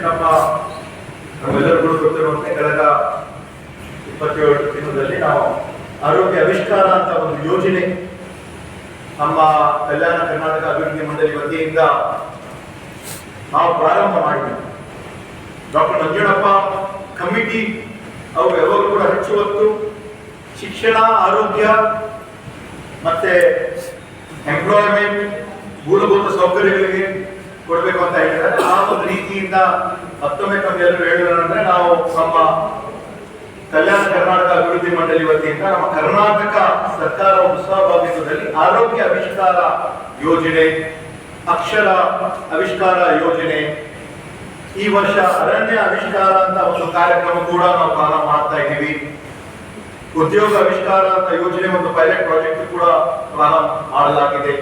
ನಮ್ಮೆಲ್ಲರಿಗೂ ಗೊತ್ತಿರುವಂತೆ ಕಳೆದ 27 ದಿನದಲ್ಲಿ ನಾವು ಆರೋಗ್ಯ ಆವಿಷ್ಕಾರ ಅಂತ ಒಂದು ಯೋಜನೆ ನಮ್ಮ ಕಲ್ಯಾಣ ಕರ್ನಾಟಕ ಅಭಿವೃದ್ಧಿ ಮಂಡಳಿ ವತಿಯಿಂದ ನಾವು ಪ್ರಾರಂಭ ಮಾಡಿದ್ವಿ. ಡಾಕ್ಟರ್ ನಂಜುಂಡಪ್ಪ ಕಮಿಟಿ ಅವರು ಯಾವಾಗಲೂ ಕೂಡ ಹೆಚ್ಚು ಹೊತ್ತು ಶಿಕ್ಷಣ, ಆರೋಗ್ಯ ಮತ್ತೆ ಎಂಪ್ಲಾಯ್ಮೆಂಟ್, ಮೂಲಭೂತ ಸೌಕರ್ಯಗಳಿಗೆ ಕೊಡಬೇಕು ಅಂತ ಹೇಳಿದ್ದಾರೆ. ಆ ಒಂದು ರೀತಿಯಿಂದ ಮತ್ತೊಮ್ಮೆ ತಮ್ಮೆಲ್ಲರೂ ಹೇಳೋದಂದ್ರೆ ನಾವು ನಮ್ಮ ಕಲ್ಯಾಣ ಕರ್ನಾಟಕ ಅಭಿವೃದ್ಧಿ ಮಂಡಳಿ ವತಿಯಿಂದ ನಮ್ಮ ಕರ್ನಾಟಕ ಸರ್ಕಾರ ಸಹಭಾಗಿತ್ವದಲ್ಲಿ ಆರೋಗ್ಯ ಆವಿಷ್ಕಾರ ಯೋಜನೆ, ಅಕ್ಷರ ಆವಿಷ್ಕಾರ ಯೋಜನೆ, ಈ ವರ್ಷ ಅರಣ್ಯ ಆವಿಷ್ಕಾರ ಅಂತ ಒಂದು ಕಾರ್ಯಕ್ರಮ ಕೂಡ ನಾವು ಪ್ರಾರಂಭ ಮಾಡ್ತಾ ಇದ್ದೀವಿ. ಉದ್ಯೋಗ ಆವಿಷ್ಕಾರ ಅಂತ ಯೋಜನೆ ಒಂದು ಪೈಲಟ್ ಪ್ರಾಜೆಕ್ಟ್ ಕೂಡ ಪ್ರಾರಂಭ ಮಾಡಲಾಗಿದೆ.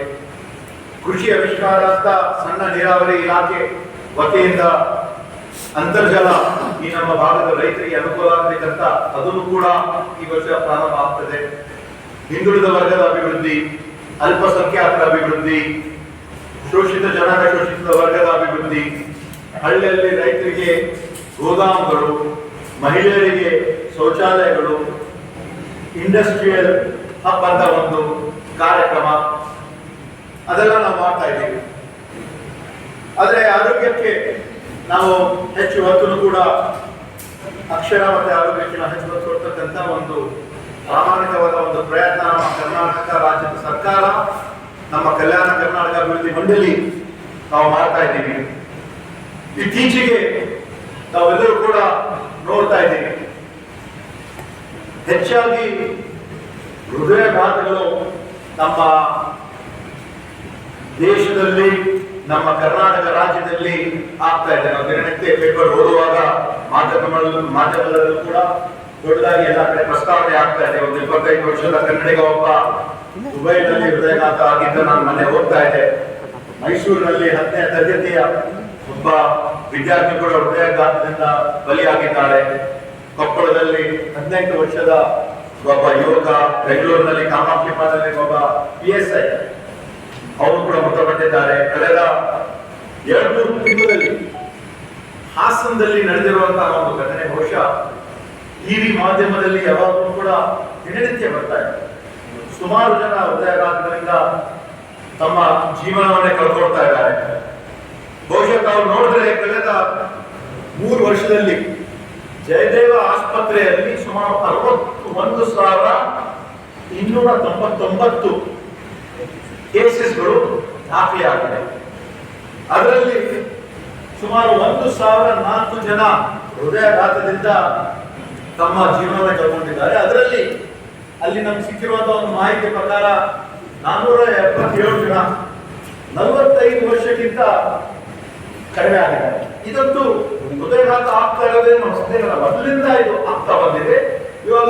ಕೃಷಿ ಆವಿಷ್ಕಾರ ಅಂತ ಸಣ್ಣ ನೀರಾವರಿ ಇಲಾಖೆ ವತಿಯಿಂದ ಅಂತರ್ಜಲ ಈ ನಮ್ಮ ಭಾಗದ ರೈತರಿಗೆ ಅನುಕೂಲ ಆಗಬೇಕಂತ ಅದನ್ನು ಕೂಡ ಈ ವರ್ಷ ಪ್ರಾರಂಭ ಆಗ್ತದೆ. ಹಿಂದುಳಿದ ವರ್ಗದ ಅಭಿವೃದ್ಧಿ, ಅಲ್ಪಸಂಖ್ಯಾತರ ಅಭಿವೃದ್ಧಿ, ಶೋಷಿತ ಜನಾಂಗ ಶೋಷಿತ ವರ್ಗದ ಅಭಿವೃದ್ಧಿ, ಹಳ್ಳಿಯಲ್ಲಿ ರೈತರಿಗೆ ಗೋದಾಮುಗಳು, ಮಹಿಳೆಯರಿಗೆ ಶೌಚಾಲಯಗಳು, ಇಂಡಸ್ಟ್ರಿಯಲ್ ಹಬ್ ಅಂತ ಒಂದು ಕಾರ್ಯಕ್ರಮ ಅದೆಲ್ಲ ನಾವು ಮಾಡ್ತಾ ಇದ್ದೀವಿ. ಆದರೆ ಆರೋಗ್ಯಕ್ಕೆ ನಾವು ಹೆಚ್ಚು ಹೊತ್ತು ಕೂಡ ಅಕ್ಷರ ಮತ್ತೆ ಆರೋಗ್ಯಕ್ಕೆ ನಾವು ಹೆಚ್ಚು ಹೊತ್ತು ಕೊಡ್ತಕ್ಕಂಥ ಒಂದು ಪ್ರಾಮಾಣಿಕವಾದ ಒಂದು ಪ್ರಯತ್ನ ನಮ್ಮ ಕರ್ನಾಟಕ ರಾಜ್ಯದ ಸರ್ಕಾರ, ನಮ್ಮ ಕಲ್ಯಾಣ ಕರ್ನಾಟಕ ಅಭಿವೃದ್ಧಿ ಮಂಡಳಿ ನಾವು ಮಾಡ್ತಾ ಇದ್ದೀವಿ. ಇತ್ತೀಚೆಗೆ ನಾವೆಲ್ಲರೂ ಕೂಡ ನೋಡ್ತಾ ಇದ್ದೀವಿ, ಹೆಚ್ಚಾಗಿ ಹೃದಯಾಘಾತಗಳು ನಮ್ಮ ದೇಶದಲ್ಲಿ, ನಮ್ಮ ಕರ್ನಾಟಕ ರಾಜ್ಯದಲ್ಲಿ ಆಗ್ತಾ ಇದೆ. ನಾವು ದಿನನಿತ್ಯ ಪೇಪರ್ ಓದುವಾಗ ಮಾಧ್ಯಮದಲ್ಲೂ ಕೂಡ ದೊಡ್ಡದಾಗಿ ಎಲ್ಲ ಕಡೆ ಪ್ರಸ್ತಾವನೆ ಆಗ್ತಾ ಇದೆ. ಒಂದು 25 ವರ್ಷದ ಕನ್ನಡಿಗ ಒಬ್ಬ ದುಬೈನಲ್ಲಿ ಹೃದಯಾಘಾತ ಆಗಿದ್ದ ನಾನು ಮೊನ್ನೆ ಓದ್ತಾ ಇದ್ದೆ. ಮೈಸೂರಿನಲ್ಲಿ 10ನೇ ತರಗತಿಯ ಒಬ್ಬ ವಿದ್ಯಾರ್ಥಿ ಕೂಡ ಹೃದಯಾಘಾತದಿಂದ ಬಲಿಯಾಗಿದ್ದಾಳೆ. ಕೊಪ್ಪಳದಲ್ಲಿ 18 ವರ್ಷದ ಒಬ್ಬ ಯುವಕ, ಬೆಂಗಳೂರಿನಲ್ಲಿ ಕಾಮಾಕ್ಷಿಪಾದಲ್ಲಿ ಒಬ್ಬ PSI ಅವರು ಕೂಡ ಮೃತಪಟ್ಟಿದ್ದಾರೆ. ಕಳೆದ 2 ತಿಂಗಳಲ್ಲಿ ಹಾಸನದಲ್ಲಿ ನಡೆದಿರುವಂತಹ ಒಂದು ಘಟನೆ ಬಹುಶಃ ಟಿವಿ ಮಾಧ್ಯಮದಲ್ಲಿ ಯಾವಾಗಲೂ ಕೂಡ ದಿನನಿತ್ಯ ಬರ್ತಾ ಇದೆ. ಸುಮಾರು ಜನ ಹೃದಯಾಘಾತದಿಂದ ತಮ್ಮ ಜೀವನವನ್ನೇ ಕಳ್ಕೊಳ್ತಾ ಇದ್ದಾರೆ. ಬಹುಶಃ ತಾವು ನೋಡಿದ್ರೆ ಕಳೆದ 3 ವರ್ಷದಲ್ಲಿ ಜಯದೇವ ಆಸ್ಪತ್ರೆಯಲ್ಲಿ ಸುಮಾರು 61,299 ಕೇಸಸ್ಗಳು ದಾಖಲೆಯಾಗಿದೆ. ಅದರಲ್ಲಿ ಸುಮಾರು 1,004 ಜನ ಹೃದಯಾಘಾತದಿಂದ ತಮ್ಮ ಜೀವನವನ್ನು ಕಳ್ಕೊಂಡಿದ್ದಾರೆ. ಅದರಲ್ಲಿ ಅಲ್ಲಿ ನಮ್ಗೆ ಸಿಕ್ಕಿರುವಂತಹ ಒಂದು ಮಾಹಿತಿ ಪ್ರಕಾರ 477 ಜನ 45 ವರ್ಷಕ್ಕಿಂತ ಕಡಿಮೆ ಆಗಿದ್ದಾರೆ. ಇದಂತೂ ಹೃದಯಾಘಾತ ಆಗ್ತಾ ಇರೋದೇ ನಮ್ಮ ಸದ್ಯಗಳ ಮೊದಲಿಂದ ಇದು ಆಗ್ತಾ ಬಂದಿದೆ. ಇವಾಗ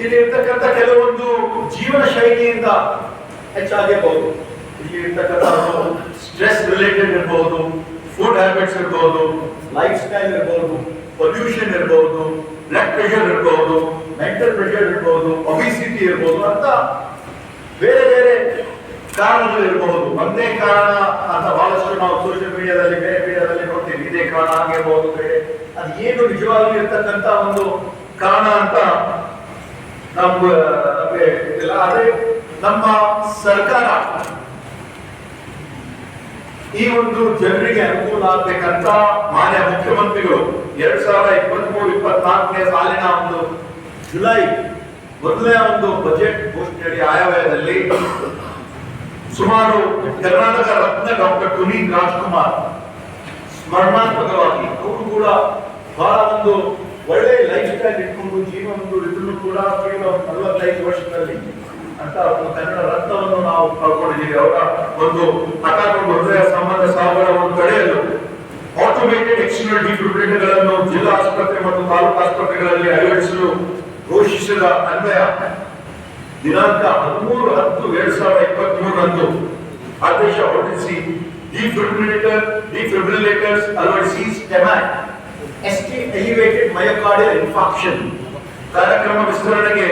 ಇಲ್ಲಿ ಇರ್ತಕ್ಕಂಥ ಕೆಲವೊಂದು ಜೀವನ ಶೈಲಿಯಿಂದ ಹೆಚ್ಚಾಗಿರ್ಬಹುದು. ಇಲ್ಲಿ ಇರ್ತಕ್ಕಂಥ ಸ್ಟ್ರೆಸ್ ರಿಲೇಟೆಡ್ ಇರಬಹುದು, ಫುಡ್ ಹ್ಯಾಬಿಟ್ಸ್ ಇರಬಹುದು, ಲೈಫ್ ಸ್ಟೈಲ್ ಇರಬಹುದು, ಪೊಲ್ಯೂಷನ್ ಇರಬಹುದು, ಬ್ಲಡ್ ಪ್ರೆಷರ್ ಇರಬಹುದು, ಮೆಂಟಲ್ ಪ್ರೆಷರ್ ಇರಬಹುದು, ಒಬಿಸಿಟಿ ಇರಬಹುದು ಅಂತ ಬೇರೆ ಬೇರೆ ಕಾರಣಗಳು ಇರಬಹುದು. ಒಂದೇ ಕಾರಣ ಅಂತ ಬಹಳಷ್ಟು ನಾವು ಸೋಷಿಯಲ್ ಮೀಡಿಯಾದಲ್ಲಿ ಬೇರೆ ಮೀಡಿಯಾದಲ್ಲಿ ನೋಡ್ತೀವಿ. ಇದೇ ಕಾರಣ ಆಗಿರ್ಬಹುದು, ಬೇರೆ ಅದು ಏನು ನಿಜವಾಗ್ಲೂ ಇರ್ತಕ್ಕಂಥ ಒಂದು ಕಾರಣ ಅಂತ ನಮ್ಗೆ ಇಲ್ಲ. ಅದೇ ನಮ್ಮ ಸರ್ಕಾರ ಈ ಒಂದು ಜನರಿಗೆ ಅನುಕೂಲ ಆಗ್ಬೇಕಂತ ಮಾನ್ಯ ಮುಖ್ಯಮಂತ್ರಿಗಳು 2023-24ನೇ ಸಾಲಿನ ಒಂದು ಜುಲೈ ಮೊದಲನೇ ಒಂದು ಬಜೆಟ್ ಘೋಷಣೆಯಲ್ಲಿ ಆಯವ್ಯಯದಲ್ಲಿ ಸುಮಾರು ಕರ್ನಾಟಕ ರತ್ನ ಡಾಕ್ಟರ್ ಪುನೀತ್ ರಾಜ್ಕುಮಾರ್ ಸ್ಮರಣಾತ್ಮಕವಾಗಿ ಅವರು ಕೂಡ ಬಹಳ ಒಂದು ಒಳ್ಳೆ ಲೈಫ್ ಸ್ಟೈಲ್ ಇಟ್ಕೊಂಡು ಜೀವನ ಇದನ್ನು ಕೂಡ ಕೇವಲ 45 ವರ್ಷದಲ್ಲಿ ಅಂತ ಒಂದು ಕನ್ನಡ ರತ್ನವನ್ನು ನಾವು ಕಳ್ಕೊಂಡಿದ್ದೀವಿ. ಅವರ ಒಂದು ಹಠಾತ್ ಹೃದಯ ಸಂಬಂಧ ಸಾವುಗಳನ್ನು ತಡೆಯಲು ಆಟೋಮೇಟೆಡ್ ಎಕ್ಸ್ಟರ್ನಲ್ ಡಿಫಿಬ್ರಿಲೇಟರ್ಗಳನ್ನು ಜಿಲ್ಲಾ ಆಸ್ಪತ್ರೆ ಮತ್ತು ತಾಲೂಕು ಆಸ್ಪತ್ರೆಗಳಲ್ಲಿ ಅಳವಡಿಸಲು ಘೋಷಿಸಿದ ಅನ್ವಯ ದಿನಾಂಕ 13/10/2023ರಂದು ಆದೇಶ ಹೊರಡಿಸಿ ಡಿಫಿಬ್ರಿಲೇಟರ್ಸ್ ಅಳವಡಿಸಿ ಸ್ಟೆಮ್ಯಾಕ್ ಎಲಿವೇಟೆಡ್ ಮಯೋಕಾರ್ಡಿಯಲ್ ಇನ್ಫಾರ್ಕ್ಷನ್ ಕಾರ್ಯಕ್ರಮ ವಿಸ್ತರಣೆಗೆ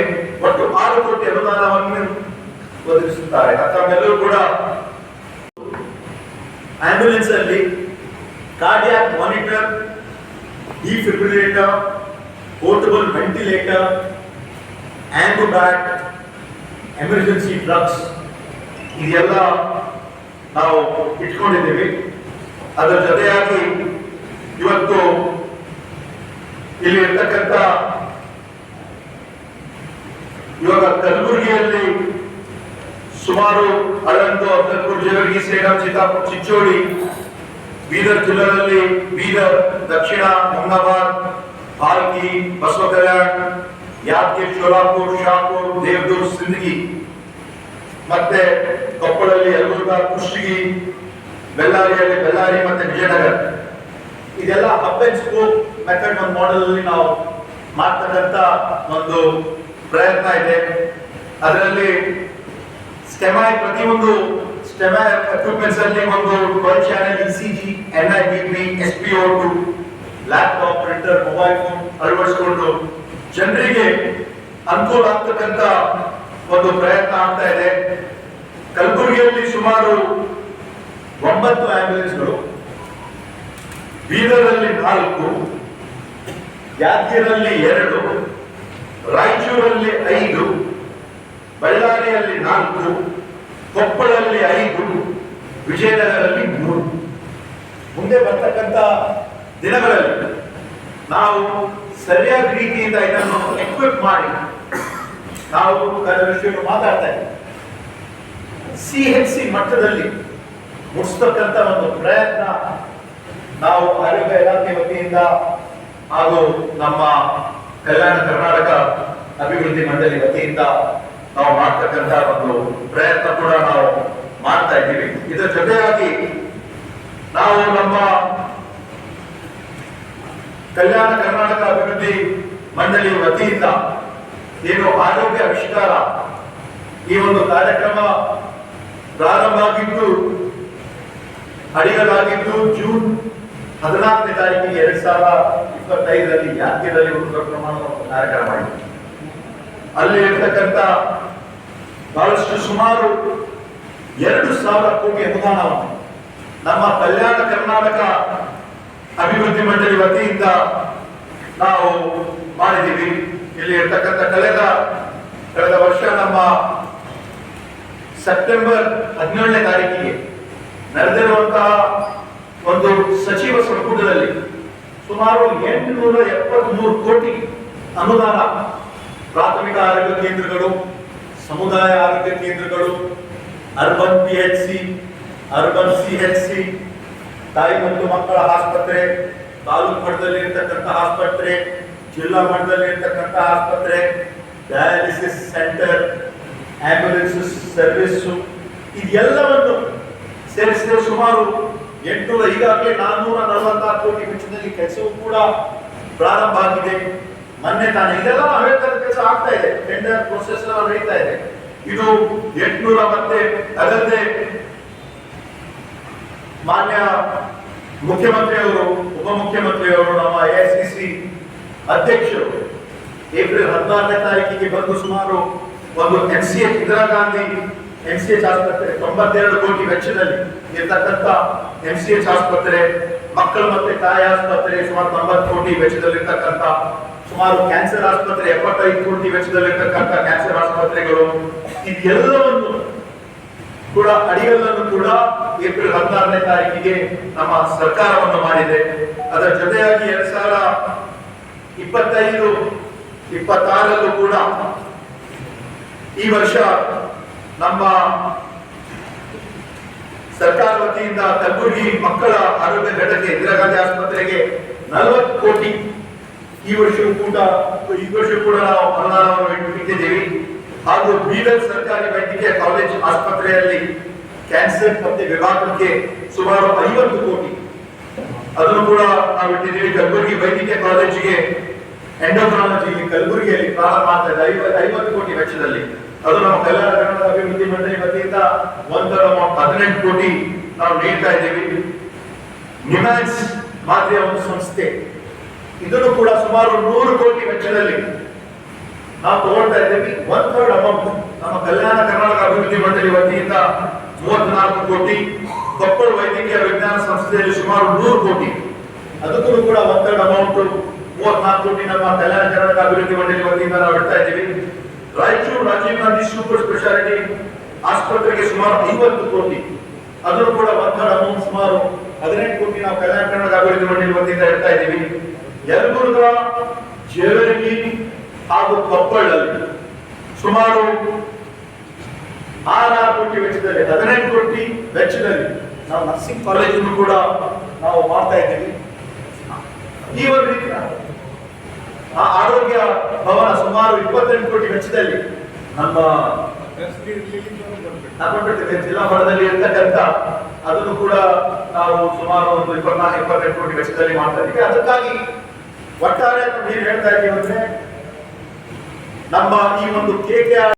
ಒಟ್ಟು 6 ಕೋಟಿ ಅನುದಾನವನ್ನು ಒದಗಿಸುತ್ತಾರೆ. ತಮ್ಮೆಲ್ಲರೂ ಕೂಡ ಆಂಬ್ಯುಲೆನ್ಸ್ ಅಲ್ಲಿ cardiac monitor defibrillator, portable ventilator, AMBUBAT, emergency drugs ಇದೆಲ್ಲ ನಾವು ಇಟ್ಕೊಂಡಿದ್ದೀವಿ. ಅದರ ಜೊತೆಯಾಗಿ ಇವತ್ತು ಇಲ್ಲಿ ಇರ್ತಕ್ಕಂಥ ಇವಾಗ ಕಲಬುರಗಿಯಲ್ಲಿ ಸುಮಾರು ಅಳಂದು ಅಫ್ಜಲ್ಪುರ್ ಜೇವರ್ಗಿ ಸೇಡಂ ಚಿತ್ತಾಪುರ್ ಚಿಂಚೋಳಿ, ಬೀದರ್ ಜಿಲ್ಲೆಯಲ್ಲಿ ಬೀದರ್, ದಕ್ಷಿಣ ಹುಮ್ನಾಬಾದ್, ಭಾಲ್ಕಿ, ಬಸವ ಕಲ್ಯಾಣ, ಯಾದಗಿರಿ, ಶೋಲಾಪುರ್, ಶಾಪುರ್, ದೇವದುರ್ಗ, ಸಿಂದಗಿ, ಮತ್ತೆ ಕೊಪ್ಪಳಲ್ಲಿ ಯಲಬುರ್ಗಾ, ಕುಷ್ಟಗಿ, ಬೆಳ್ಳಾರಿಯಲ್ಲಿ ಬೆಳ್ಳಾರಿ ಮತ್ತೆ ವಿಜಯನಗರ, ಇದೆಲ್ಲ ಹಬ್ ಅಂಡ್ ಸ್ಪೋಕ್ ಮೆಥಡ್ ಒಂದು ಮಾಡೆಲ್ ಅಲ್ಲಿ ನಾವು ಮಾಡ್ತಕ್ಕಂಥ ಒಂದು ಪ್ರಯತ್ನ ಇದೆ. ಅದರಲ್ಲಿ ಸ್ಟೆಮಾಯ್ ಪ್ರತಿಯೊಂದು ಸ್ಟೆಮಾಯ್ ಎಕ್ವಿಪ್ಮೆಂಟ್ಸ್ ಅಲ್ಲಿ ಒಂದು 12 channel ECG, NIBP, SpO2, laptop, printer, mobile phone ಅಳವಡಿಸಿಕೊಂಡು ಜನರಿಗೆ ಅನುಕೂಲ ಆಗ್ತಕ್ಕಂಥ ಒಂದು ಪ್ರಯತ್ನ ಆಗ್ತಾ ಇದೆ. ಕಲಬುರಗಿಯಲ್ಲಿ ಸುಮಾರು 9 ಆಂಬ್ಯುಲೆನ್ಸ್ಗಳು, ಬೀದರಲ್ಲಿ 4, ಯಾದಗಿರಲ್ಲಿ 2, ರಾಯಚೂರಲ್ಲಿ 5, ಬಳ್ಳಾರಿಯಲ್ಲಿ 4, ಕೊಪ್ಪಳಲ್ಲಿ 5, ವಿಜಯನಗರದಲ್ಲಿ 3. ಮುಂದೆ ಬರ್ತಕ್ಕಂಥ ದಿನಗಳಲ್ಲಿ ನಾವು ಸರಿಯಾದ ರೀತಿಯಿಂದ ಇದನ್ನು ಎಕ್ವಿಪ್ ಮಾಡಿ ನಾವು ಕಳೆದ ವಿಷಯವನ್ನು ಮಾತಾಡ್ತಾ ಇದ್ದೀವಿ. CHC ಮಟ್ಟದಲ್ಲಿ ಮುಗಿಸ್ತಕ್ಕಂಥ ಒಂದು ಪ್ರಯತ್ನ ನಾವು ಆರೋಗ್ಯ ಇಲಾಖೆ ವತಿಯಿಂದ ಹಾಗೂ ನಮ್ಮ ಕಲ್ಯಾಣ ಕರ್ನಾಟಕ ಅಭಿವೃದ್ಧಿ ಮಂಡಳಿ ವತಿಯಿಂದ ನಾವು ಮಾಡ್ತಕ್ಕಂಥ ಒಂದು ಪ್ರಯತ್ನ ಕೂಡ ನಾವು ಮಾಡ್ತಾ ಇದ್ದೀವಿ. ಇದರ ಜೊತೆಯಾಗಿ ನಾವು ನಮ್ಮ ಕಲ್ಯಾಣ ಕರ್ನಾಟಕ ಅಭಿವೃದ್ಧಿ ಮಂಡಳಿ ವತಿಯಿಂದ ಏನು ಆರೋಗ್ಯ ಆವಿಷ್ಕಾರ ಈ ಒಂದು ಕಾರ್ಯಕ್ರಮ ಪ್ರಾರಂಭ ಆಗಿದ್ದು ಅಡಿಗಲಾಗಿದ್ದು ಜೂನ್ 14ನೇ ತಾರೀಕಿಗೆ 2025ರಲ್ಲಿ ಯಾದಗಿರಿಯಲ್ಲಿ ಒಂದು ದೊಡ್ಡ ಪ್ರಮಾಣದ ಕಾರ್ಯಕ್ರಮ ಆಯಿತು. ಅಲ್ಲಿ ಇರ್ತಕ್ಕಂಥ ಬಹಳಷ್ಟು ಸುಮಾರು 2,000 ಕೋಟಿ ಅನುದಾನವನ್ನು ನಮ್ಮ ಕಲ್ಯಾಣ ಕರ್ನಾಟಕ ಅಭಿವೃದ್ಧಿ ಮಂಡಳಿ ವತಿಯಿಂದ ನಾವು ಮಾಡಿದ್ದೀವಿ. ಇಲ್ಲಿ ಇರ್ತಕ್ಕಂಥ ಕಳೆದ ವರ್ಷ ನಮ್ಮ ಸೆಪ್ಟೆಂಬರ್ 17ನೇ ತಾರೀಕಿಗೆ ನಡೆದಿರುವಂತಹ ಒಂದು ಸಚಿವ ಸಂಪುಟದಲ್ಲಿ ಸುಮಾರು 873 ಕೋಟಿ ಅನುದಾನ ಪ್ರಾಥಮಿಕ ಆರೋಗ್ಯ ಕೇಂದ್ರಗಳು, ಸಮುದಾಯ ಆರೋಗ್ಯ ಕೇಂದ್ರಗಳು, ಅರ್ಬನ್ PHC, ಅರ್ಬನ್ CHC, ತಾಯಿ ಮತ್ತು ಮಕ್ಕಳ ಆಸ್ಪತ್ರೆ, ತಾಲೂಕು ಮಟ್ಟದಲ್ಲಿ ಇರ್ತಕ್ಕಂಥ ಆಸ್ಪತ್ರೆ, ಜಿಲ್ಲಾ ಮಟ್ಟದಲ್ಲಿ ಇರ್ತಕ್ಕಂಥ ಆಸ್ಪತ್ರೆ, ಡಯಾಲಿಸಿಸ್ ಸೆಂಟರ್, ಆಂಬ್ಯುಲೆನ್ಸ್ ಸರ್ವಿಸ್, ಇದೆಲ್ಲವನ್ನು ಸೇರಿಸಿದ್ರೆ ಸುಮಾರು 800 ಈಗಾಗಲೇ 446 ಕೋಟಿ ವೆಚ್ಚದಲ್ಲಿ ಕೆಲಸವೂ ಕೂಡ ಪ್ರಾರಂಭ ಆಗಿದೆ. ಮೊನ್ನೆ ತಾನೇ ಇದೆಲ್ಲ ನಾವು ಹೇಳ್ತಾ ಕೆಲಸ ಆಗ್ತಾ ಇದೆ, ಟೆಂಡರ್ ಪ್ರೊಸೆಸ್ ನಡೀತಾ ಇದೆ. ಇದು 800 ಮತ್ತೆ ಅದಲ್ಲದೆ ಮಾನ್ಯ ಮುಖ್ಯಮಂತ್ರಿಯವರು, ಉಪಮುಖ್ಯಮಂತ್ರಿಯವರು, ನಮ್ಮ AICC ಅಧ್ಯಕ್ಷರು ಏಪ್ರಿಲ್ 16ನೇ ತಾರೀಕಿಗೆ ಬಂದು ಸುಮಾರು ಒಂದು MCH ಇಂದಿರಾ ಗಾಂಧಿ MCH ಆಸ್ಪತ್ರೆ 92 ಕೋಟಿ ವೆಚ್ಚದಲ್ಲಿ ಇರ್ತಕ್ಕಂಥ MCH ಆಸ್ಪತ್ರೆ, ಮಕ್ಕಳು ಮತ್ತೆ ತಾಯಿ ಆಸ್ಪತ್ರೆ ಸುಮಾರು 90 ಕೋಟಿ ವೆಚ್ಚದಲ್ಲಿರ್ತಕ್ಕಂಥ, ಸುಮಾರು ಕ್ಯಾನ್ಸರ್ ಆಸ್ಪತ್ರೆ 75 ಕೋಟಿ ವೆಚ್ಚದಲ್ಲಿರ್ತಕ್ಕಂಥ ಕ್ಯಾನ್ಸರ್ ಆಸ್ಪತ್ರೆಗಳು, ಇದೆಲ್ಲವನ್ನು ಕೂಡ ಅಡಿಗಲ್ಲನ್ನು ಕೂಡ ಏಪ್ರಿಲ್ 16ನೇ ತಾರೀಕಿಗೆ ನಮ್ಮ ಸರ್ಕಾರವನ್ನು ಮಾಡಿದೆ. ಅದರ ಜೊತೆಯಾಗಿ 2025-26ರಲ್ಲೂ ಕೂಡ ಈ ವರ್ಷ ನಮ್ಮ ಸರ್ಕಾರ ವತಿಯಿಂದ ಕಲಬುರಗಿ ಮಕ್ಕಳ ಆರೋಗ್ಯ ಘಟಕ ಇಂದಿರಾ ಗಾಂಧಿ ಆಸ್ಪತ್ರೆಗೆ 40 ಕೋಟಿ ಈ ವರ್ಷವೂ ಕೂಡ ನಾವು ಅನುದಾನವನ್ನು ಇಟ್ಟಿದ್ದೇವೆ. ಹಾಗೂ ಬೀದರ್ ಸರ್ಕಾರಿ ವೈದ್ಯಕೀಯ ಕಾಲೇಜ್ ಆಸ್ಪತ್ರೆಯಲ್ಲಿ ಕ್ಯಾನ್ಸರ್ ಮತ್ತೆ ವಿಭಾಗಕ್ಕೆ ಸುಮಾರು 50 ಕೋಟಿ ಅದನ್ನು ಕೂಡ ನಾವು ಇಟ್ಟಿದ್ದೀವಿ. ಕಲಬುರಗಿ ವೈದ್ಯಕೀಯ ಕಾಲೇಜಿಗೆ ಎಂಡೋಕ್ರಾಲಜಿ ಕಲಬುರಗಿಯಲ್ಲಿ ಪ್ರಾರಂಭ ಮಾಡ್ತಾ ಇದೆ 50 ಕೋಟಿ ವೆಚ್ಚದಲ್ಲಿ. ಅದು ನಮ್ಮ ಕಲ್ಯಾಣ ಕರ್ನಾಟಕ ಅಭಿವೃದ್ಧಿ ಮಂಡಳಿ ವತಿಯಿಂದ 18 ಕೋಟಿ ನಾವು ನೀಡ್ತಾ ಇದ್ದೀವಿ. ನಿಮ್ಯಾನ್ಸ್ ಮಾದರಿಯ ಒಂದು ಸಂಸ್ಥೆ, ಇದನ್ನು ಕೂಡ ಸುಮಾರು 100 ಕೋಟಿ ವೆಚ್ಚದಲ್ಲಿ ನಾವು ತಗೊಳ್ತಾ ಇದ್ದೀವಿ. 1/3 ಅಮೌಂಟ್ ನಮ್ಮ ಕಲ್ಯಾಣ ಕರ್ನಾಟಕ ಅಭಿವೃದ್ಧಿ ಮಂಡಳಿ ವತಿಯಿಂದ 34 ಕೋಟಿ, ಕೊಪ್ಪಳ ವೈದ್ಯಕೀಯ ವಿಜ್ಞಾನ ಸಂಸ್ಥೆಯಲ್ಲಿ ಸುಮಾರು 100 ಕೋಟಿ, ಅದಕ್ಕೂ ಕೂಡ ಒತ್ತಡ ಅಮೌಂಟ್ 34 ಕೋಟಿ ನಮ್ಮ ಕಲ್ಯಾಣ ಕರ್ನಾಟಕ ಅಭಿವೃದ್ಧಿ ಮಂಡಳಿ ವತಿಯಿಂದ ನಾವು ಇಡ್ತಾ ಇದ್ದೀವಿ. ರಾಯಚೂರು ರಾಜೀವ್ ಗಾಂಧಿ ಸೂಪರ್ ಸ್ಪೆಷಾಲಿಟಿ ಆಸ್ಪತ್ರೆಗೆ ಸುಮಾರು 50 ಕೋಟಿ, ಅದನ್ನು ಕೂಡ ಒತ್ತಡ ಅಮೌಂಟ್ ಸುಮಾರು 18 ಕೋಟಿ ನಾವು ಕಲ್ಯಾಣ ಕರ್ನಾಟಕ ಅಭಿವೃದ್ಧಿ ಮಂಡಳಿ ವತಿಯಿಂದ ಇಡ್ತಾ ಇದ್ದೀವಿ. ಯಲಬುರ್ಗಾ, ಜೇವರ್ಗಿ ಹಾಗೂ ಕೊಪ್ಪಳದಲ್ಲಿ ಸುಮಾರು 6 ಕೋಟಿ ವೆಚ್ಚದಲ್ಲಿ 18 ಕೋಟಿ ವೆಚ್ಚದಲ್ಲಿ ನಾವು ನರ್ಸಿಂಗ್ ಕಾಲೇಜನ್ನು ಕೂಡ ನಾವು ಮಾಡ್ತಾ ಇದ್ದೀವಿ. ಈ ಒಂದು ರೀತಿ ಆ ಆರೋಗ್ಯ ಭವನ ಸುಮಾರು 28 ಕೋಟಿ ವೆಚ್ಚದಲ್ಲಿ ನಮ್ಮ ಜಿಲ್ಲಾ ಮಟ್ಟದಲ್ಲಿ ಇರ್ತಕ್ಕಂಥ ಅದನ್ನು ಕೂಡ ನಾವು ಸುಮಾರು ಒಂದು 24-28 ಕೋಟಿ ವೆಚ್ಚದಲ್ಲಿ ಮಾಡ್ತಾ ಇದ್ದೀವಿ. ಅದಕ್ಕಾಗಿ ಒಟ್ಟಾರೆ ನೀವು ಹೇಳ್ತಾ ಇದ್ದೀವಿ ಅಂದ್ರೆ ನಮ್ಮ ಈ ಒಂದು KKR